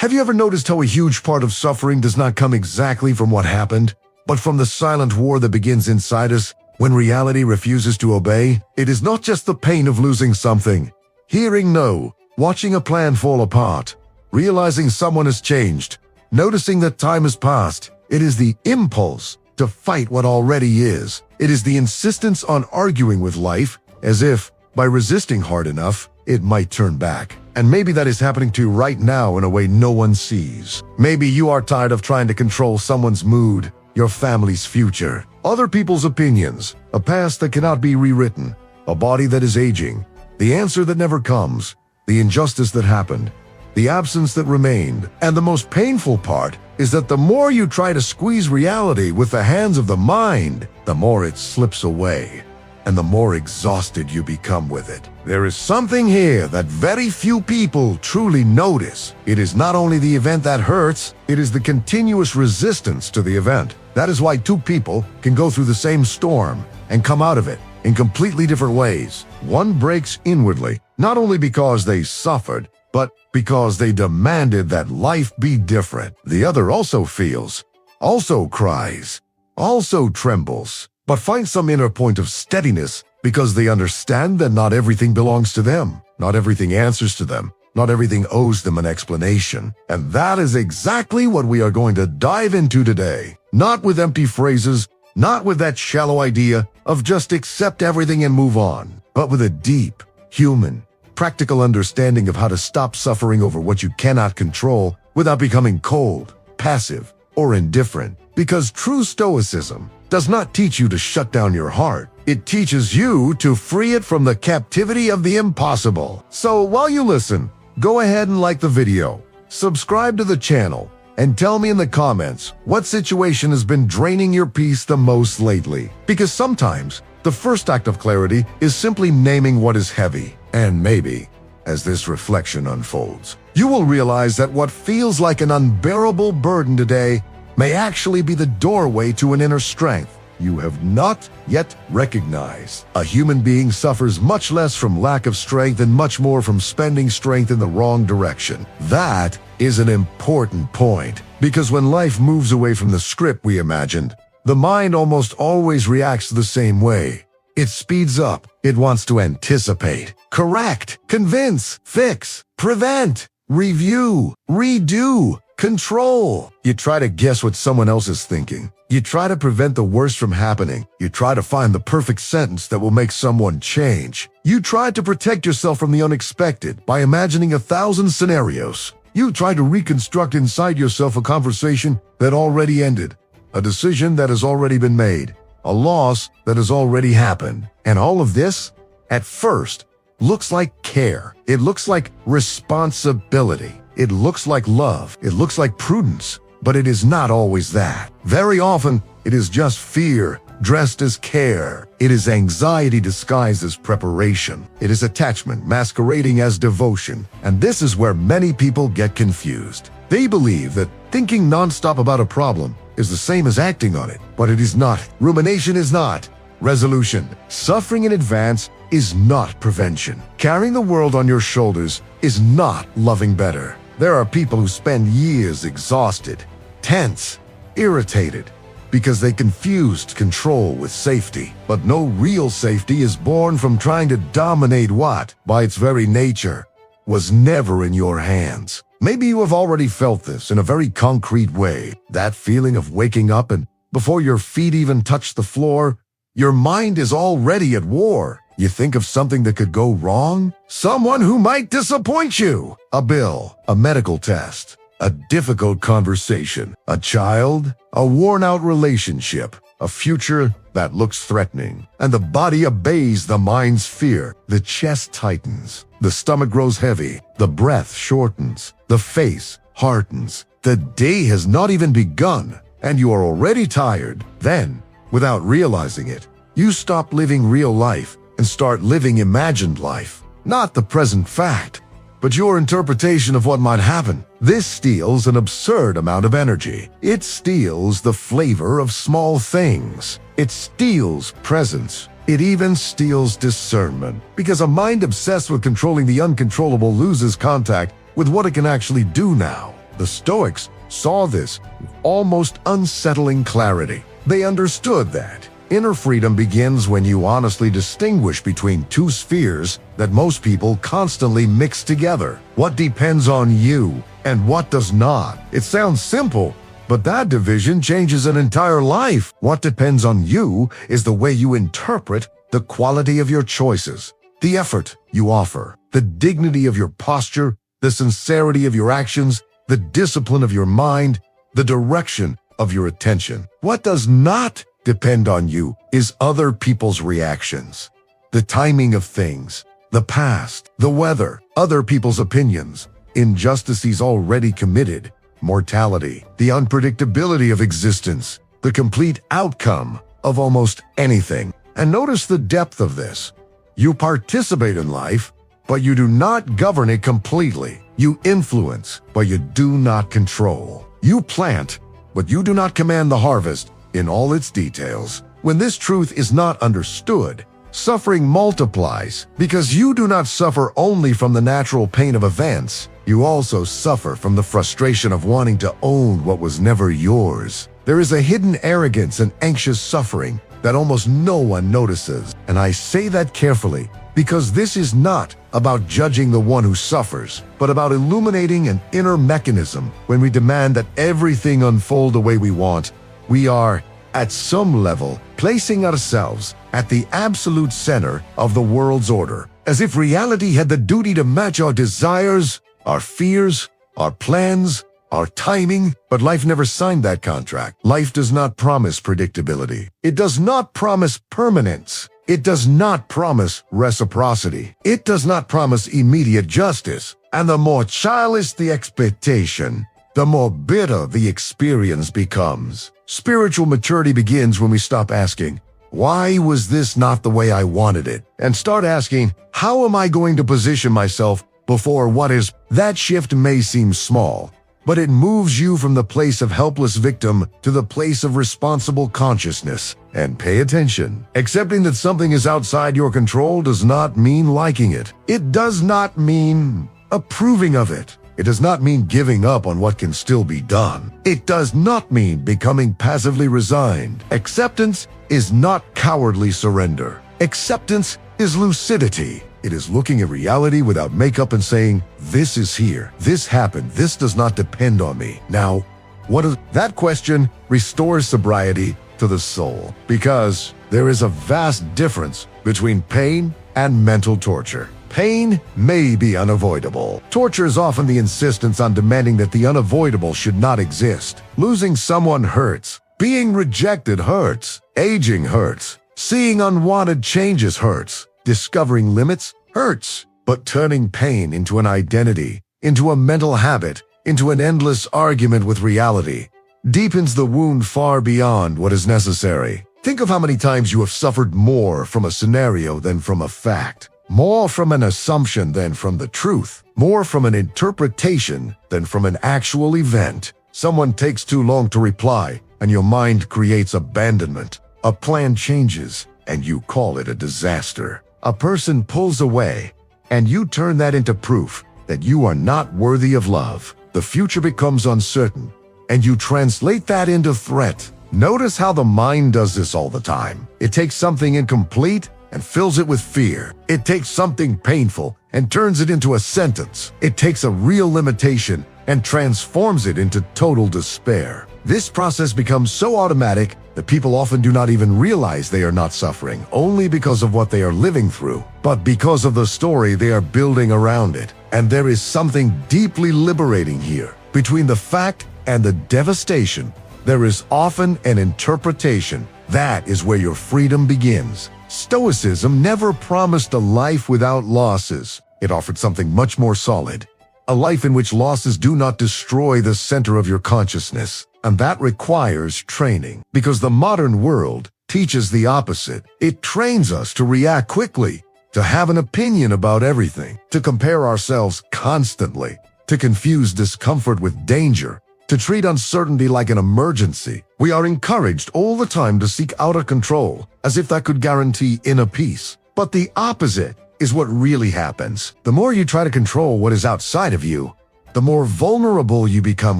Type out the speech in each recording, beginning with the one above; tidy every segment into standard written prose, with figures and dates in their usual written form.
Have you ever noticed how a huge part of suffering does not come exactly from what happened, but from the silent war that begins inside us when reality refuses to obey? It is not just the pain of losing something, hearing no, watching a plan fall apart, realizing someone has changed, noticing that time has passed. It is the impulse to fight what already is. It is the insistence on arguing with life as if, by resisting hard enough, it might turn back. And maybe that is happening to you right now in a way no one sees. Maybe you are tired of trying to control someone's mood, your family's future, other people's opinions, a past that cannot be rewritten, a body that is aging, the answer that never comes, the injustice that happened, the absence that remained. And the most painful part is that the more you try to squeeze reality with the hands of the mind, the more it slips away, and the more exhausted you become with it. There is something here that very few people truly notice. It is not only the event that hurts, it is the continuous resistance to the event. That is why two people can go through the same storm and come out of it in completely different ways. One breaks inwardly, not only because they suffered, but because they demanded that life be different. The other also feels, also cries, also trembles, but finds some inner point of steadiness because they understand that not everything belongs to them, not everything answers to them, not everything owes them an explanation. And that is exactly what we are going to dive into today. Not with empty phrases, not with that shallow idea of just accept everything and move on, but with a deep, human, practical understanding of how to stop suffering over what you cannot control without becoming cold, passive, or indifferent. Because true Stoicism does not teach you to shut down your heart. It teaches you to free it from the captivity of the impossible. So while you listen, go ahead and like the video, subscribe to the channel, and tell me in the comments what situation has been draining your peace the most lately. Because sometimes the first act of clarity is simply naming what is heavy. And maybe, as this reflection unfolds, you will realize that what feels like an unbearable burden today may actually be the doorway to an inner strength you have not yet recognized. A human being suffers much less from lack of strength and much more from spending strength in the wrong direction. That is an important point, because when life moves away from the script we imagined, the mind almost always reacts the same way. It speeds up. It wants to anticipate, correct, convince, fix, prevent, review, redo, control. You try to guess what someone else is thinking. You try to prevent the worst from happening. You try to find the perfect sentence that will make someone change. You try to protect yourself from the unexpected by imagining 1,000 scenarios. You try to reconstruct inside yourself a conversation that already ended, a decision that has already been made, a loss that has already happened. And all of this, at first, looks like care. It looks like responsibility. It looks like love. It looks like prudence. But it is not always that. Very often, it is just fear dressed as care. It is anxiety disguised as preparation. It is attachment masquerading as devotion. And this is where many people get confused. They believe that thinking nonstop about a problem is the same as acting on it, but it is not. Rumination is not resolution. Suffering in advance is not prevention. Carrying the world on your shoulders is not loving better. There are people who spend years exhausted, tense, irritated, because they confused control with safety. But no real safety is born from trying to dominate what, by its very nature, was never in your hands. Maybe you have already felt this in a very concrete way. That feeling of waking up and before your feet even touch the floor, your mind is already at war. You think of something that could go wrong, someone who might disappoint you, a bill, a medical test, a difficult conversation, a child, a worn-out relationship, a future that looks threatening. And the body obeys the mind's fear. The chest tightens, the stomach grows heavy, the breath shortens, the face hardens. The day has not even begun, and you are already tired. Then, without realizing it, you stop living real life and start living imagined life. Not the present fact, but your interpretation of what might happen. This steals an absurd amount of energy. It steals the flavor of small things. It steals presence. It even steals discernment. Because a mind obsessed with controlling the uncontrollable loses contact with what it can actually do now. The Stoics saw this with almost unsettling clarity. They understood that inner freedom begins when you honestly distinguish between two spheres that most people constantly mix together. What depends on you and what does not. It sounds simple, but that division changes an entire life. What depends on you is the way you interpret the quality of your choices, the effort you offer, the dignity of your posture, the sincerity of your actions, the discipline of your mind, the direction of your attention. What does not depend on you is other people's reactions, the timing of things, the past, the weather, other people's opinions, injustices already committed, mortality, the unpredictability of existence, the complete outcome of almost anything. And notice the depth of this. You participate in life, but you do not govern it completely. You influence, but you do not control. You plant, but you do not command the harvest in all its details. When this truth is not understood, suffering multiplies because you do not suffer only from the natural pain of events. You also suffer from the frustration of wanting to own what was never yours. There is a hidden arrogance and anxious suffering that almost no one notices. And I say that carefully because this is not about judging the one who suffers, but about illuminating an inner mechanism. When we demand that everything unfold the way we want, we are, at some level, placing ourselves at the absolute center of the world's order, as if reality had the duty to match our desires, our fears, our plans, our timing. But life never signed that contract. Life does not promise predictability. It does not promise permanence. It does not promise reciprocity. It does not promise immediate justice. And the more childish the expectation, the more bitter the experience becomes. Spiritual maturity begins when we stop asking, why was this not the way I wanted it? And start asking, how am I going to position myself before what is? That shift may seem small, but it moves you from the place of helpless victim to the place of responsible consciousness. And pay attention. Accepting that something is outside your control does not mean liking it. It does not mean approving of it. It does not mean giving up on what can still be done. It does not mean becoming passively resigned. Acceptance is not cowardly surrender. Acceptance is lucidity. It is looking at reality without makeup and saying, this is here, this happened, this does not depend on me. Now, what is that question restores sobriety to the soul, because there is a vast difference between pain and mental torture. Pain may be unavoidable. Torture is often the insistence on demanding that the unavoidable should not exist. Losing someone hurts. Being rejected hurts. Aging hurts. Seeing unwanted changes hurts. Discovering limits hurts. But turning pain into an identity, into a mental habit, into an endless argument with reality, deepens the wound far beyond what is necessary. Think of how many times you have suffered more from a scenario than from a fact, more from an assumption than from the truth, more from an interpretation than from an actual event. Someone takes too long to reply, and your mind creates abandonment. A plan changes, and you call it a disaster. A person pulls away, and you turn that into proof that you are not worthy of love. The future becomes uncertain, and you translate that into threat. Notice how the mind does this all the time. It takes something incomplete and fills it with fear. It takes something painful and turns it into a sentence. It takes a real limitation and transforms it into total despair. This process becomes so automatic that people often do not even realize they are not suffering, only because of what they are living through, but because of the story they are building around it. And there is something deeply liberating here. Between the fact and the devastation, there is often an interpretation. That is where your freedom begins. Stoicism never promised a life without losses. It offered something much more solid, a life in which losses do not destroy the center of your consciousness. And that requires training, because the modern world teaches the opposite. It trains us to react quickly, to have an opinion about everything, to compare ourselves constantly, to confuse discomfort with danger, to treat uncertainty like an emergency. We are encouraged all the time to seek outer control, as if that could guarantee inner peace. But the opposite is what really happens. The more you try to control what is outside of you, the more vulnerable you become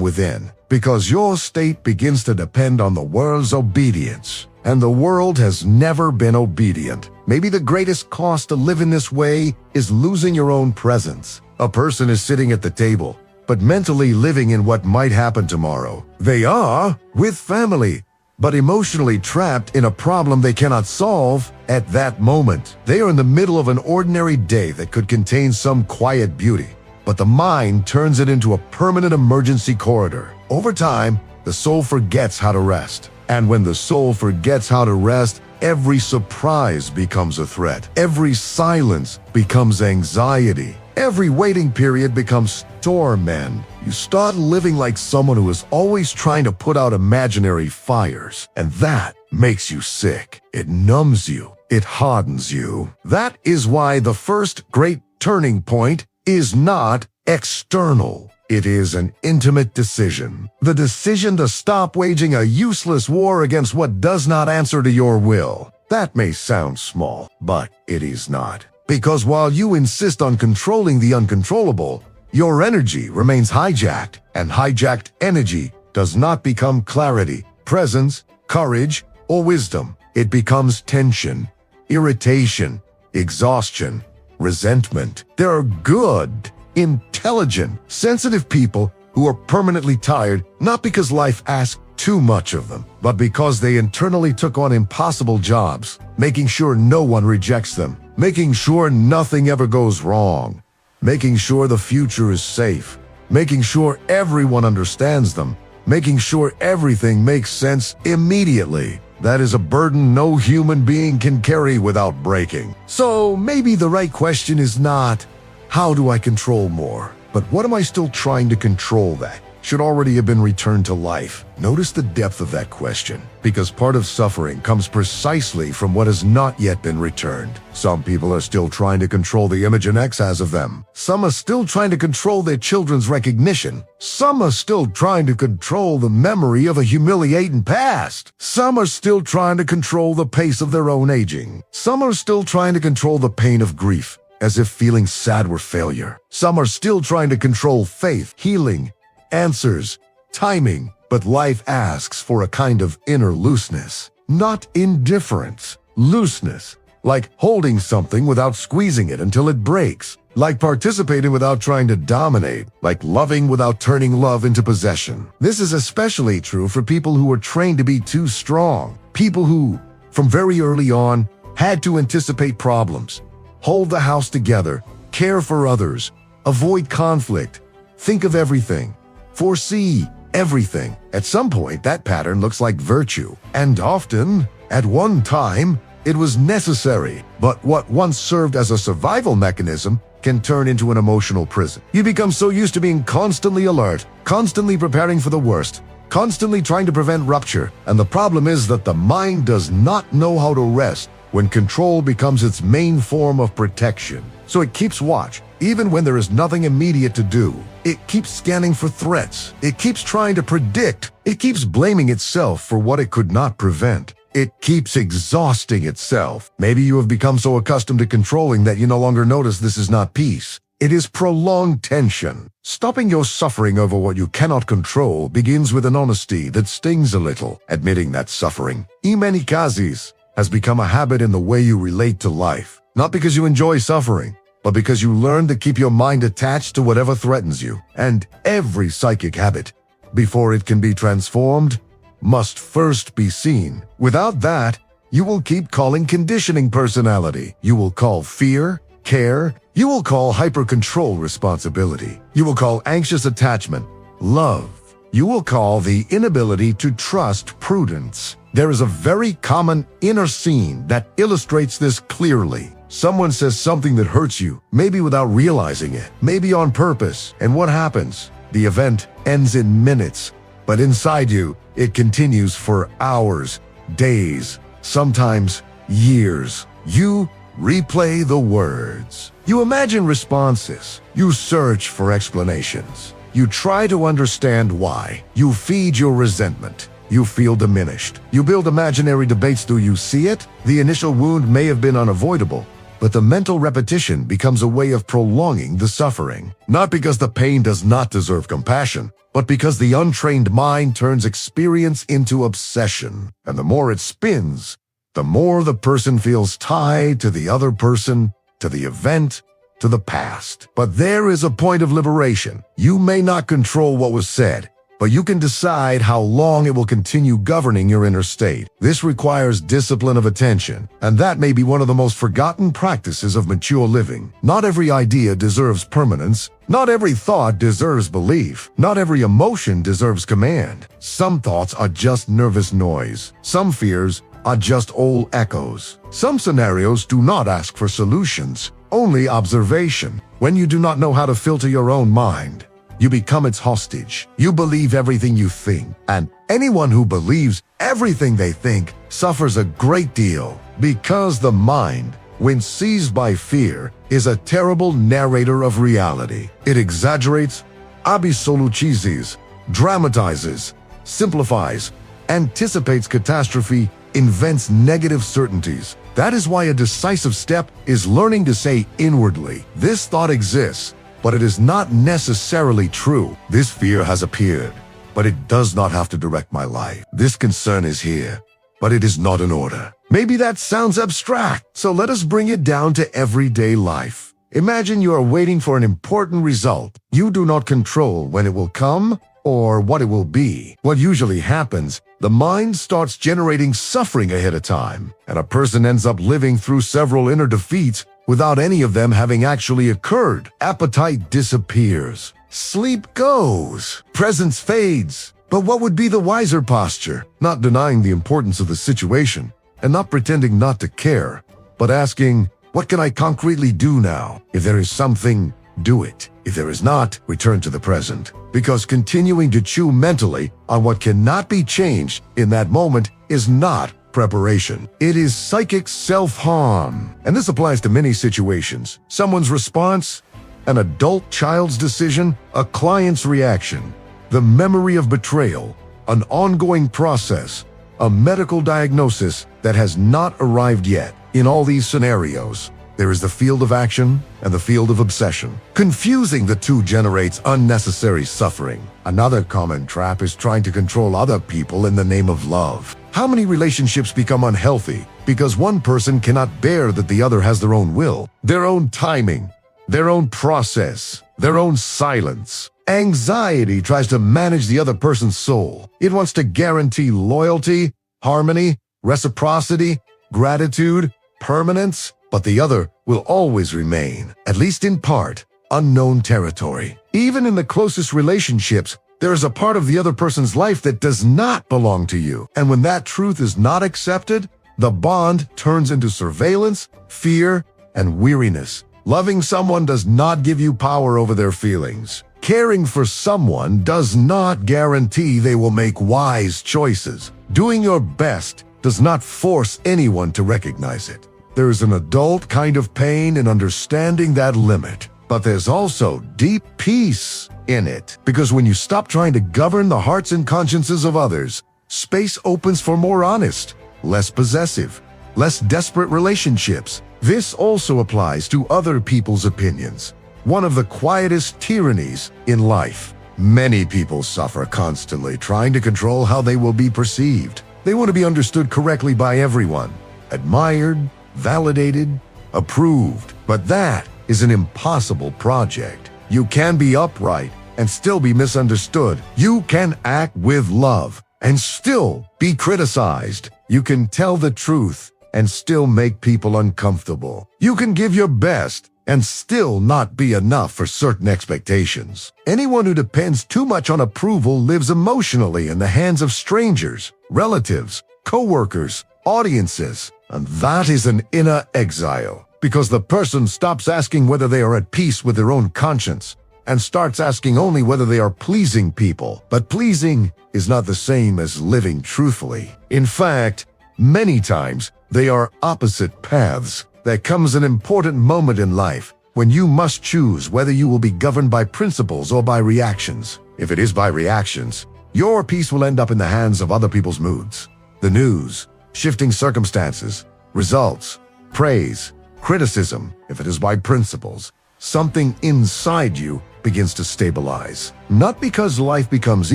within, because your state begins to depend on the world's obedience. And the world has never been obedient. Maybe the greatest cost to live in this way is losing your own presence. A person is sitting at the table, but mentally living in what might happen tomorrow. They are with family, but emotionally trapped in a problem they cannot solve at that moment. They are in the middle of an ordinary day that could contain some quiet beauty, but the mind turns it into a permanent emergency corridor. Over time, the soul forgets how to rest. And when the soul forgets how to rest, every surprise becomes a threat. Every silence becomes anxiety. Every waiting period becomes torment. You start living like someone who is always trying to put out imaginary fires. And that makes you sick. It numbs you. It hardens you. That is why the first great turning point is not external. It is an intimate decision. The decision to stop waging a useless war against what does not answer to your will. That may sound small, but it is not. Because while you insist on controlling the uncontrollable, your energy remains hijacked, and hijacked energy does not become clarity, presence, courage, or wisdom. It becomes tension, irritation, exhaustion, resentment. There are good, intelligent, sensitive people who are permanently tired, not because life asked too much of them, but because they internally took on impossible jobs, making sure no one rejects them, making sure nothing ever goes wrong, making sure the future is safe, making sure everyone understands them, making sure everything makes sense immediately. That is a burden no human being can carry without breaking. So maybe the right question is not, how do I control more? But what am I still trying to control that should already have been returned to life? Notice the depth of that question, because part of suffering comes precisely from what has not yet been returned. Some people are still trying to control the image an ex has of them. Some are still trying to control their children's recognition. Some are still trying to control the memory of a humiliating past. Some are still trying to control the pace of their own aging. Some are still trying to control the pain of grief, as if feeling sad were failure. Some are still trying to control faith, healing, answers, timing, but life asks for a kind of inner looseness, not indifference. Looseness, like holding something without squeezing it until it breaks, like participating without trying to dominate, like loving without turning love into possession. This is especially true for people who are trained to be too strong, people who, from very early on, had to anticipate problems, hold the house together, care for others, avoid conflict, think of everything, foresee everything. At some point, that pattern looks like virtue. And often, at one time, it was necessary. But what once served as a survival mechanism can turn into an emotional prison. You become so used to being constantly alert, constantly preparing for the worst, constantly trying to prevent rupture. And the problem is that the mind does not know how to rest when control becomes its main form of protection. So it keeps watch, even when there is nothing immediate to do. It keeps scanning for threats. It keeps trying to predict. It keeps blaming itself for what it could not prevent. It keeps exhausting itself. Maybe you have become so accustomed to controlling that you no longer notice this is not peace. It is prolonged tension. Stopping your suffering over what you cannot control begins with an honesty that stings a little, admitting that suffering, in many cases, has become a habit in the way you relate to life. Not because you enjoy suffering, but because you learn to keep your mind attached to whatever threatens you. And every psychic habit, before it can be transformed, must first be seen. Without that, you will keep calling conditioning personality. You will call fear, care. You will call hyper-control responsibility. You will call anxious attachment love. You will call the inability to trust prudence. There is a very common inner scene that illustrates this clearly. Someone says something that hurts you, maybe without realizing it, maybe on purpose. And what happens? The event ends in minutes, but inside you, it continues for hours, days, sometimes years. You replay the words. You imagine responses. You search for explanations. You try to understand why. You feed your resentment. You feel diminished. You build imaginary debates. Do you see it? The initial wound may have been unavoidable, but the mental repetition becomes a way of prolonging the suffering. Not because the pain does not deserve compassion, but because the untrained mind turns experience into obsession. And the more it spins, the more the person feels tied to the other person, to the event, to the past. But there is a point of liberation. You may not control what was said, but you can decide how long it will continue governing your inner state. This requires discipline of attention, and that may be one of the most forgotten practices of mature living. Not every idea deserves permanence. Not every thought deserves belief. Not every emotion deserves command. Some thoughts are just nervous noise. Some fears are just old echoes. Some scenarios do not ask for solutions, only observation. When you do not know how to filter your own mind, you become its hostage. You believe everything you think, and anyone who believes everything they think suffers a great deal, because the mind, when seized by fear, is a terrible narrator of reality. It exaggerates, absolutizes, dramatizes, simplifies, anticipates catastrophe, invents negative certainties. That is why a decisive step is learning to say inwardly, "This thought exists, but it is not necessarily true. This fear has appeared, but it does not have to direct my life. This concern is here, but it is not in order." Maybe that sounds abstract, so let us bring it down to everyday life. Imagine you are waiting for an important result. You do not control when it will come or what it will be. What usually happens, the mind starts generating suffering ahead of time, and a person ends up living through several inner defeats without any of them having actually occurred. Appetite disappears. Sleep goes. Presence fades. But what would be the wiser posture? Not denying the importance of the situation, and not pretending not to care, but asking, what can I concretely do now? If there is something, do it. If there is not, return to the present. Because continuing to chew mentally on what cannot be changed in that moment is not preparation. It is psychic self-harm. And this applies to many situations. Someone's response, an adult child's decision, a client's reaction, the memory of betrayal, an ongoing process, a medical diagnosis that has not arrived yet. In all these scenarios, there is the field of action and the field of obsession. Confusing the two generates unnecessary suffering. Another common trap is trying to control other people in the name of love. How many relationships become unhealthy because one person cannot bear that the other has their own will, their own timing, their own process, their own silence? Anxiety tries to manage the other person's soul. It wants to guarantee loyalty, harmony, reciprocity, gratitude, permanence, but the other will always remain, at least in part, unknown territory. Even in the closest relationships, there is a part of the other person's life that does not belong to you. And when that truth is not accepted, the bond turns into surveillance, fear, and weariness. Loving someone does not give you power over their feelings. Caring for someone does not guarantee they will make wise choices. Doing your best does not force anyone to recognize it. There is an adult kind of pain in understanding that limit, but there's also deep peace in it. Because when you stop trying to govern the hearts and consciences of others, space opens for more honest, less possessive, less desperate relationships. This also applies to other people's opinions, one of the quietest tyrannies in life. Many people suffer constantly trying to control how they will be perceived. They want to be understood correctly by everyone, admired, validated, approved. But that is an impossible project. You can be upright and still be misunderstood. You can act with love and still be criticized. You can tell the truth and still make people uncomfortable. You can give your best and still not be enough for certain expectations. Anyone who depends too much on approval lives emotionally in the hands of strangers, relatives, co-workers, audiences, and that is an inner exile, because the person stops asking whether they are at peace with their own conscience and starts asking only whether they are pleasing people. But pleasing is not the same as living truthfully. In fact, many times they are opposite paths. There comes an important moment in life when you must choose whether you will be governed by principles or by reactions. If it is by reactions, your peace will end up in the hands of other people's moods. The news, shifting circumstances, results, praise, criticism, if it is by principles, something inside you begins to stabilize. Not because life becomes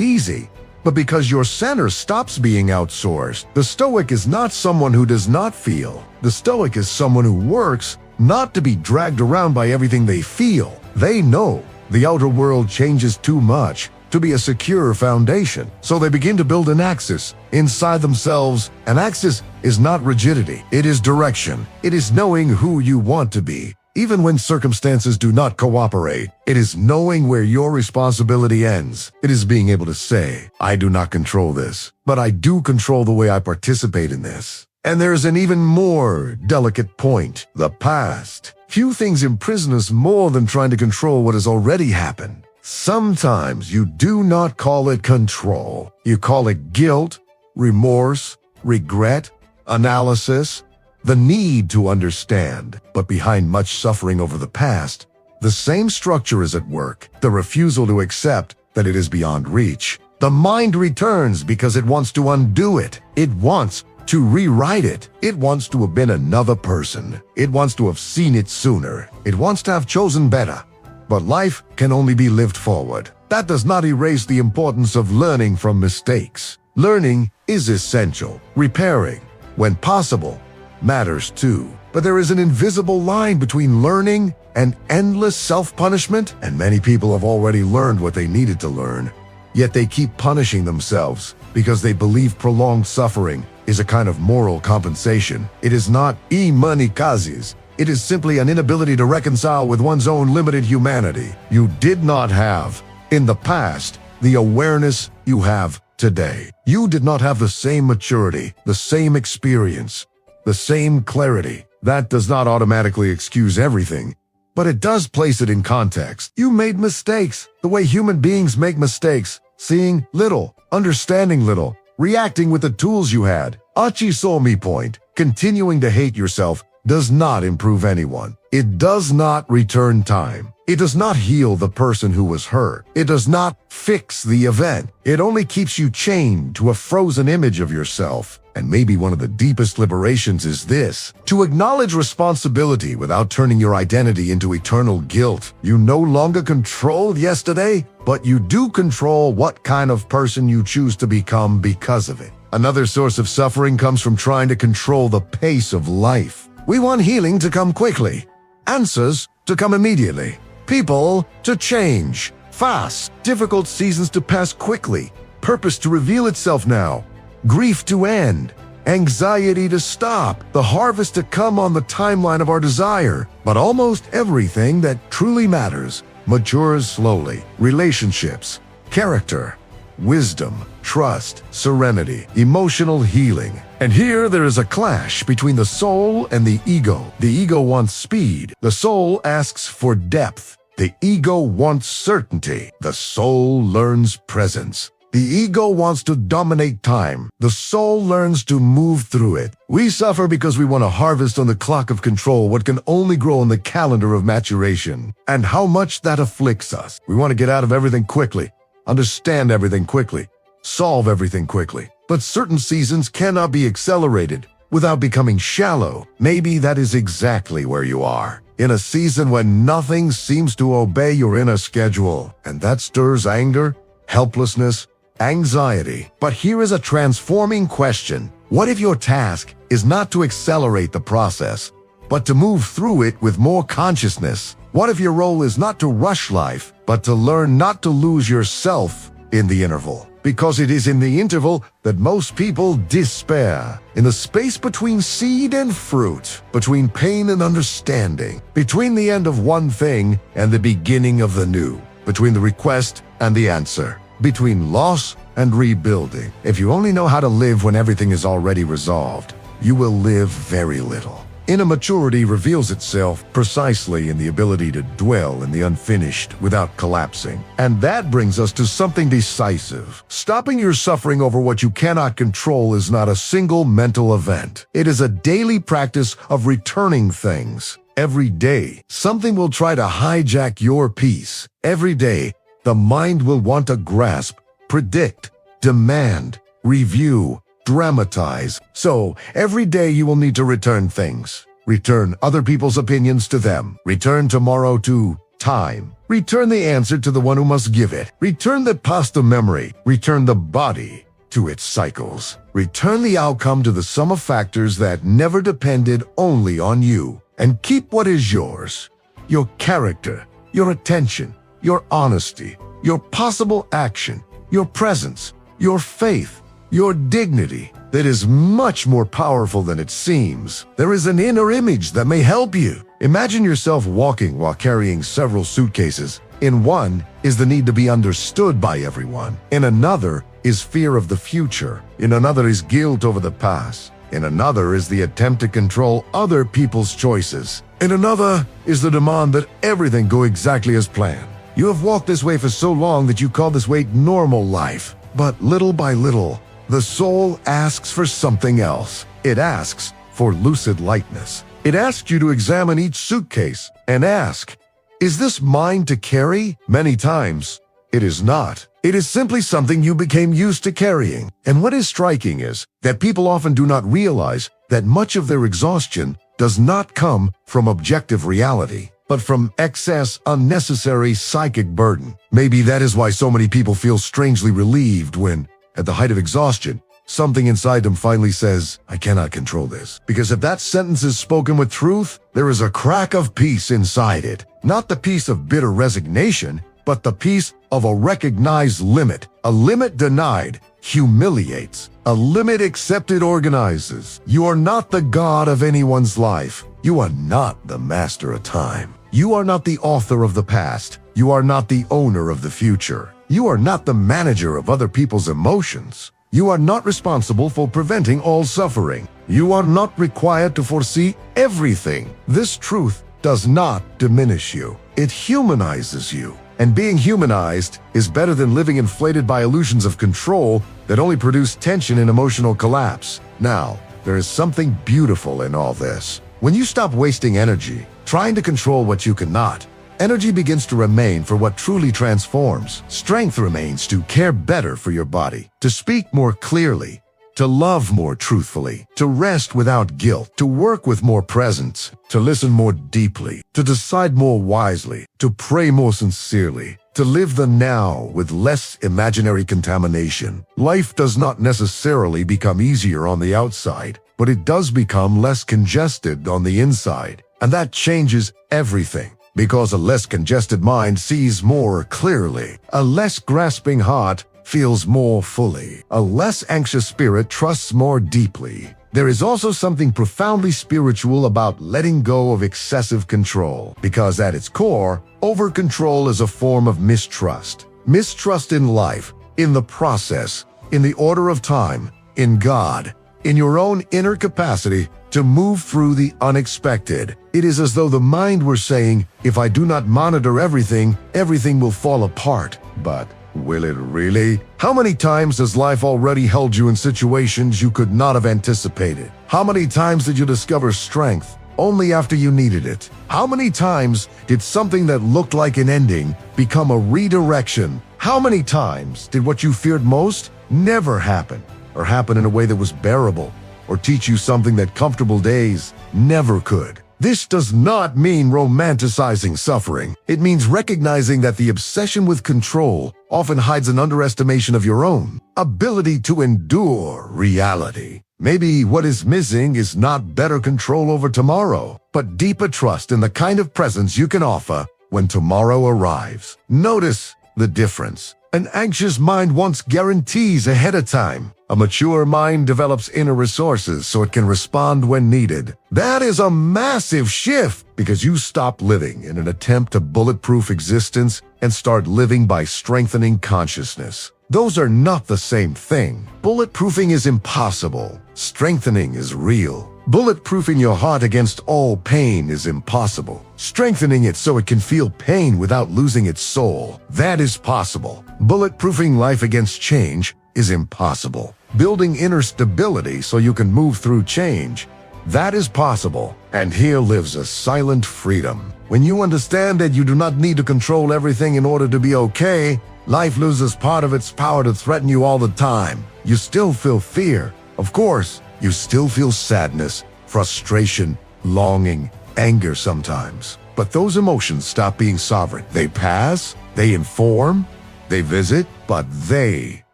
easy, but because your center stops being outsourced. The Stoic is not someone who does not feel. The Stoic is someone who works not to be dragged around by everything they feel. They know the outer world changes too much to be a secure foundation. So they begin to build an axis inside themselves. An axis is not rigidity. It is direction. It is knowing who you want to be, even when circumstances do not cooperate. It is knowing where your responsibility ends. It is being able to say, I do not control this, but I do control the way I participate in this. And there's an even more delicate point: the past. Few things imprison us more than trying to control what has already happened. Sometimes you do not call it control. You call it guilt, remorse, regret, analysis, the need to understand. But behind much suffering over the past, the same structure is at work: the refusal to accept that it is beyond reach. The mind returns because it wants to undo it. It wants to rewrite it. It wants to have been another person. It wants to have seen it sooner. It wants to have chosen better. But life can only be lived forward. That does not erase the importance of learning from mistakes. Learning is essential. Repairing, when possible, matters too. But there is an invisible line between learning and endless self-punishment, and many people have already learned what they needed to learn. Yet they keep punishing themselves because they believe prolonged suffering is a kind of moral compensation. It is not imanikazis. It is simply an inability to reconcile with one's own limited humanity. You did not have, in the past, the awareness you have today. You did not have the same maturity, the same experience, the same clarity. That does not automatically excuse everything, but it does place it in context. You made mistakes, the way human beings make mistakes, seeing little, understanding little, reacting with the tools you had. Achisomi point: continuing to hate yourself does not improve anyone. It does not return time. It does not heal the person who was hurt. It does not fix the event. It only keeps you chained to a frozen image of yourself. And maybe one of the deepest liberations is this: to acknowledge responsibility without turning your identity into eternal guilt. You no longer control yesterday, but you do control what kind of person you choose to become because of it. Another source of suffering comes from trying to control the pace of life. We want healing to come quickly, answers to come immediately, people to change fast, difficult seasons to pass quickly, purpose to reveal itself now, grief to end, anxiety to stop, the harvest to come on the timeline of our desire. But almost everything that truly matters matures slowly. Relationships, character, wisdom, trust, serenity, emotional healing. And here there is a clash between the soul and the ego. The ego wants speed. The soul asks for depth. The ego wants certainty. The soul learns presence. The ego wants to dominate time. The soul learns to move through it. We suffer because we want to harvest on the clock of control what can only grow on the calendar of maturation. And how much that afflicts us. We want to get out of everything quickly, understand everything quickly, solve everything quickly. But certain seasons cannot be accelerated without becoming shallow. Maybe that is exactly where you are, in a season when nothing seems to obey your inner schedule. And that stirs anger, helplessness, anxiety. But here is a transforming question. What if your task is not to accelerate the process, but to move through it with more consciousness? What if your role is not to rush life, but to learn not to lose yourself in the interval? Because it is in the interval that most people despair. In the space between seed and fruit, between pain and understanding, between the end of one thing and the beginning of the new, between the request and the answer, between loss and rebuilding. If you only know how to live when everything is already resolved, you will live very little. Inner maturity reveals itself precisely in the ability to dwell in the unfinished without collapsing. And that brings us to something decisive. Stopping your suffering over what you cannot control is not a single mental event. It is a daily practice of returning things. Every day, something will try to hijack your peace. Every day, the mind will want to grasp, predict, demand, review, dramatize. So, every day you will need to return things. Return other people's opinions to them. Return tomorrow to time. Return the answer to the one who must give it. Return the past to memory. Return the body to its cycles. Return the outcome to the sum of factors that never depended only on you. And keep what is yours. Your character, your attention, your honesty, your possible action, your presence, your faith, your dignity. That is much more powerful than it seems. There is an inner image that may help you. Imagine yourself walking while carrying several suitcases. In one is the need to be understood by everyone. In another is fear of the future. In another is guilt over the past. In another is the attempt to control other people's choices. In another is the demand that everything go exactly as planned. You have walked this way for so long that you call this way normal life. But little by little, the soul asks for something else. It asks for lucid lightness. It asks you to examine each suitcase and ask, is this mine to carry? Many times, it is not. It is simply something you became used to carrying. And what is striking is that people often do not realize that much of their exhaustion does not come from objective reality, but from excess, unnecessary psychic burden. Maybe that is why so many people feel strangely relieved when, at the height of exhaustion, something inside them finally says, I cannot control this. Because if that sentence is spoken with truth, there is a crack of peace inside it. Not the peace of bitter resignation, but the peace of a recognized limit. A limit denied humiliates. A limit accepted organizes. You are not the god of anyone's life. You are not the master of time. You are not the author of the past. You are not the owner of the future. You are not the manager of other people's emotions. You are not responsible for preventing all suffering. You are not required to foresee everything. This truth does not diminish you. It humanizes you. And being humanized is better than living inflated by illusions of control that only produce tension and emotional collapse. Now, there is something beautiful in all this. When you stop wasting energy trying to control what you cannot, energy begins to remain for what truly transforms. Strength remains to care better for your body, to speak more clearly, to love more truthfully, to rest without guilt, to work with more presence, to listen more deeply, to decide more wisely, to pray more sincerely, to live the now with less imaginary contamination. Life does not necessarily become easier on the outside, but it does become less congested on the inside. And that changes everything. Because a less congested mind sees more clearly. A less grasping heart feels more fully. A less anxious spirit trusts more deeply. There is also something profoundly spiritual about letting go of excessive control, because at its core, over-control is a form of mistrust. Mistrust in life, in the process, in the order of time, in God, in your own inner capacity to move through the unexpected. It is as though the mind were saying, if I do not monitor everything, everything will fall apart. But will it really? How many times has life already held you in situations you could not have anticipated? How many times did you discover strength only after you needed it? How many times did something that looked like an ending become a redirection? How many times did what you feared most never happen, or happen in a way that was bearable, or teach you something that comfortable days never could? This does not mean romanticizing suffering. It means recognizing that the obsession with control often hides an underestimation of your own ability to endure reality. Maybe what is missing is not better control over tomorrow, but deeper trust in the kind of presence you can offer when tomorrow arrives. Notice the difference. An anxious mind wants guarantees ahead of time. A mature mind develops inner resources so it can respond when needed. That is a massive shift because you stop living in an attempt to bulletproof existence and start living by strengthening consciousness. Those are not the same thing. Bulletproofing is impossible. Strengthening is real. Bulletproofing your heart against all pain is impossible. Strengthening it so it can feel pain without losing its soul, that is possible. Bulletproofing life against change is impossible. Building inner stability so you can move through change, that is possible. And here lives a silent freedom. When you understand that you do not need to control everything in order to be okay, life loses part of its power to threaten you all the time. You still feel fear. Of course, you still feel sadness, frustration, longing, anger sometimes. But those emotions stop being sovereign. They pass, they inform, they visit, but they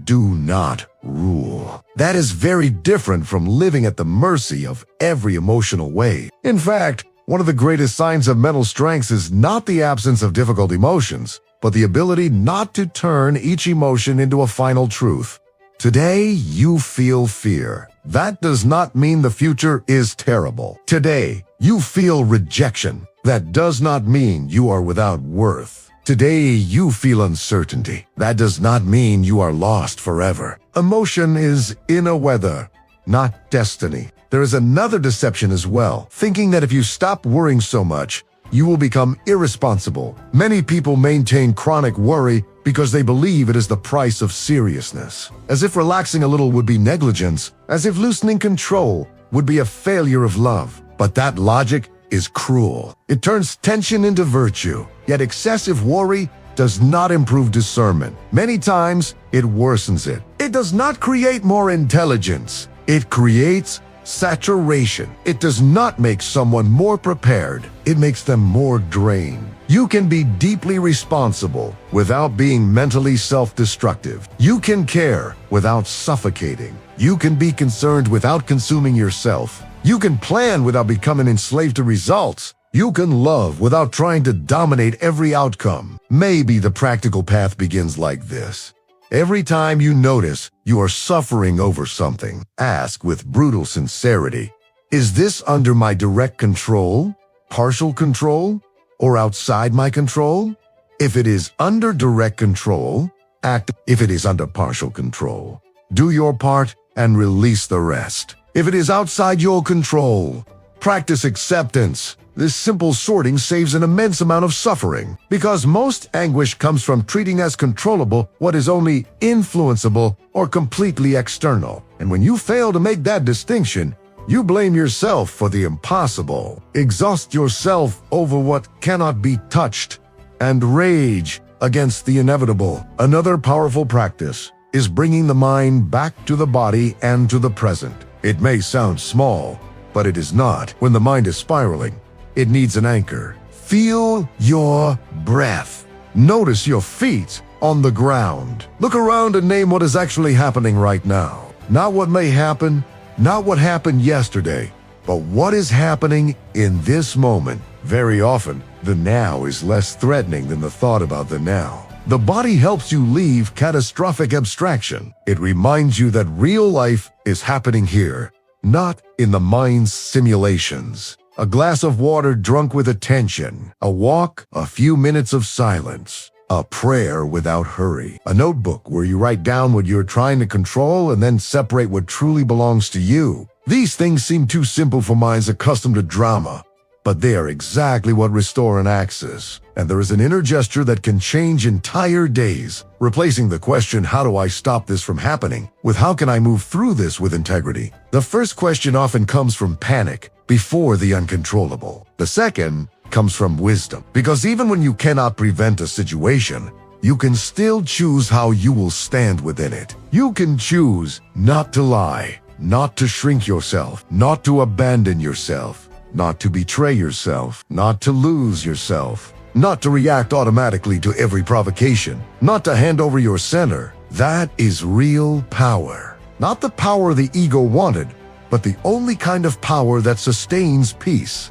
do not rule. That is very different from living at the mercy of every emotional wave. In fact, one of the greatest signs of mental strength is not the absence of difficult emotions, but the ability not to turn each emotion into a final truth. Today, you feel fear. That does not mean the future is terrible. Today, you feel rejection. That does not mean you are without worth. Today, you feel uncertainty. That does not mean you are lost forever. Emotion is inner weather, not destiny. There is another deception as well, thinking that if you stop worrying so much, you will become irresponsible. Many people maintain chronic worry because they believe it is the price of seriousness. As if relaxing a little would be negligence, as if loosening control would be a failure of love. But that logic is cruel. It turns tension into virtue, yet excessive worry does not improve discernment. Many times, it worsens it. It does not create more intelligence. It creates saturation. It does not make someone more prepared. It makes them more drained. You can be deeply responsible without being mentally self-destructive. You can care without suffocating. You can be concerned without consuming yourself. You can plan without becoming enslaved to results. You can love without trying to dominate every outcome. Maybe the practical path begins like this. Every time you notice you are suffering over something, ask with brutal sincerity, is this under my direct control, partial control, or outside my control? If it is under direct control, act. If it is under partial control, do your part and release the rest. If it is outside your control, practice acceptance. This simple sorting saves an immense amount of suffering, because most anguish comes from treating as controllable what is only influenceable or completely external. And when you fail to make that distinction, you blame yourself for the impossible, exhaust yourself over what cannot be touched, and rage against the inevitable. Another powerful practice is bringing the mind back to the body and to the present. It may sound small, but it is not. When the mind is spiraling, it needs an anchor. Feel your breath. Notice your feet on the ground. Look around and name what is actually happening right now. Not what may happen, not what happened yesterday, but what is happening in this moment. Very often, the now is less threatening than the thought about the now. The body helps you leave catastrophic abstraction. It reminds you that real life is happening here, not in the mind's simulations. A glass of water drunk with attention, a walk, a few minutes of silence, a prayer without hurry, a notebook where you write down what you're trying to control and then separate what truly belongs to you. These things seem too simple for minds accustomed to drama, but they are exactly what restore an axis. And there is an inner gesture that can change entire days, replacing the question, how do I stop this from happening, with how can I move through this with integrity? The first question often comes from panic, before the uncontrollable. The second comes from wisdom, because even when you cannot prevent a situation, you can still choose how you will stand within it. You can choose not to lie, not to shrink yourself, not to abandon yourself, not to betray yourself, not to lose yourself, not to react automatically to every provocation, not to hand over your center. That is real power. Not the power the ego wanted, but the only kind of power that sustains peace.